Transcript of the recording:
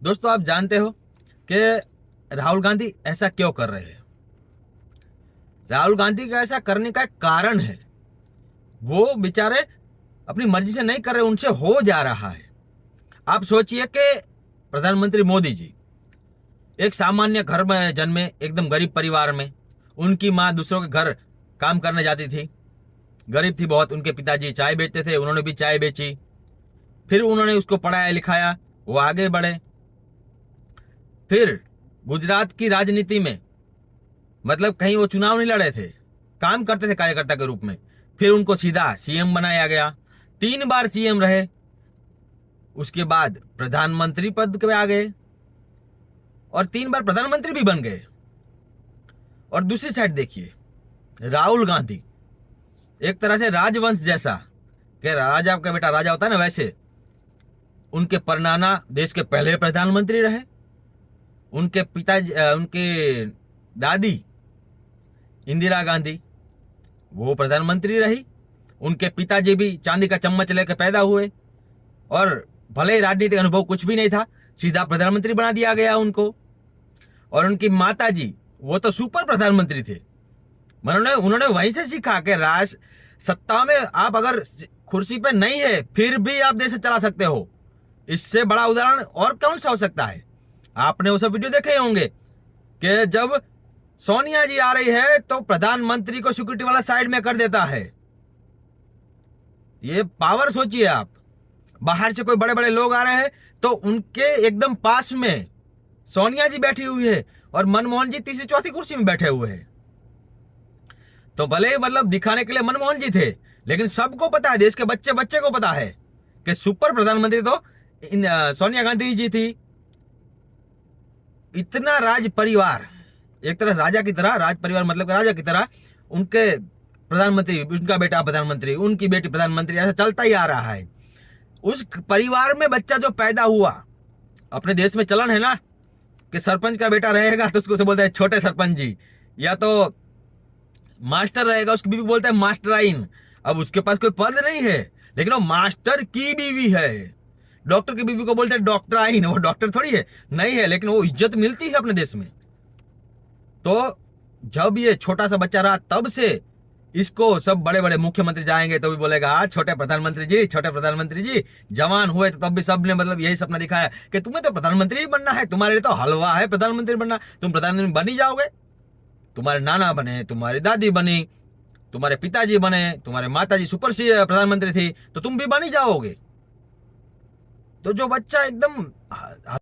दोस्तों, आप जानते हो कि राहुल गांधी ऐसा क्यों कर रहे हैं? राहुल गांधी का ऐसा करने का एक कारण है। वो बेचारे अपनी मर्जी से नहीं कर रहे, उनसे हो जा रहा है। आप सोचिए कि प्रधानमंत्री मोदी जी एक सामान्य घर में जन्मे, एकदम गरीब परिवार में। उनकी माँ दूसरों के घर काम करने जाती थी, गरीब थी बहुत। उनके पिताजी चाय बेचते थे, उन्होंने भी चाय बेची। फिर उन्होंने उसको पढ़ाया लिखाया, वो आगे बढ़े। फिर गुजरात की राजनीति में, मतलब कहीं वो चुनाव नहीं लड़े थे, काम करते थे कार्यकर्ता के रूप में। फिर उनको सीधा सीएम बनाया गया, 3 बार सीएम रहे। उसके बाद प्रधानमंत्री पद पे आ गए और 3 बार प्रधानमंत्री भी बन गए। और दूसरी साइड देखिए, राहुल गांधी एक तरह से राजवंश जैसा, कि राजा का बेटा राजा होता है ना, वैसे उनके परनाना देश के पहले प्रधानमंत्री रहे। उनके पिताजी, उनके दादी इंदिरा गांधी, वो प्रधानमंत्री रही। उनके पिताजी भी चांदी का चम्मच लेकर पैदा हुए, और भले ही राजनीतिक अनुभव कुछ भी नहीं था, सीधा प्रधानमंत्री बना दिया गया उनको। और उनकी माता जी, वो तो सुपर प्रधानमंत्री थे। उन्होंने उन्होंने वहीं से सीखा कि राज सत्ता में आप अगर कुर्सी पे नहीं है, फिर भी आप देश चला सकते हो। इससे बड़ा उदाहरण और कौन सा हो सकता है? आपने वो सब वीडियो देखे होंगे कि जब सोनिया जी आ रही है तो प्रधानमंत्री को सिक्योरिटी वाला साइड में कर देता है। ये पावर सोचिए आप। बाहर से कोई बड़े बड़े लोग आ रहे हैं तो उनके एकदम पास में सोनिया जी बैठी हुई है, और मनमोहन जी तीसरी चौथी कुर्सी में बैठे हुए हैं। तो भले ही मतलब दिखाने के लिए मनमोहन जी थे, लेकिन सबको पता है, देश के बच्चे बच्चे को पता है कि सुपर प्रधानमंत्री तो सोनिया गांधी जी थी। इतना राज परिवार, एक तरह राजा की तरह, राज परिवार मतलब राजा की तरह, उनके प्रधानमंत्री, उनका बेटा प्रधानमंत्री, उनकी बेटी प्रधानमंत्री, ऐसा चलता ही आ रहा है। उस परिवार में बच्चा जो पैदा हुआ, अपने देश में चलन है ना कि सरपंच का बेटा रहेगा तो उसको से बोलते हैं छोटे सरपंच जी, या तो मास्टर रहेगा उसकी बीवी बोलते हैं मास्टराइन। अब उसके पास कोई पद नहीं है, लेकिन वो मास्टर की बीवी है। डॉक्टर की बीवी को बोलते हैं डॉक्टराइन, वो डॉक्टर थोड़ी है, नहीं है, लेकिन वो इज्जत मिलती है अपने देश में। तो जब ये छोटा सा बच्चा रहा, तब से इसको सब बड़े बड़े मुख्यमंत्री जाएंगे तो भी बोलेगा हाँ छोटे प्रधानमंत्री जी, छोटे प्रधानमंत्री जी। जवान हुए तो तब भी सबने मतलब यही सपना दिखाया कि तुम्हें तो प्रधानमंत्री ही बनना है, तुम्हारे लिए तो हलवा है प्रधानमंत्री बनना, तुम प्रधानमंत्री बन ही जाओगे। तुम्हारे नाना बने, तुम्हारी दादी बनी, तुम्हारे पिताजी बने, तुम्हारे माताजी सुपर प्रधानमंत्री थी, तो तुम भी बन ही जाओगे। तो जो बच्चा एकदम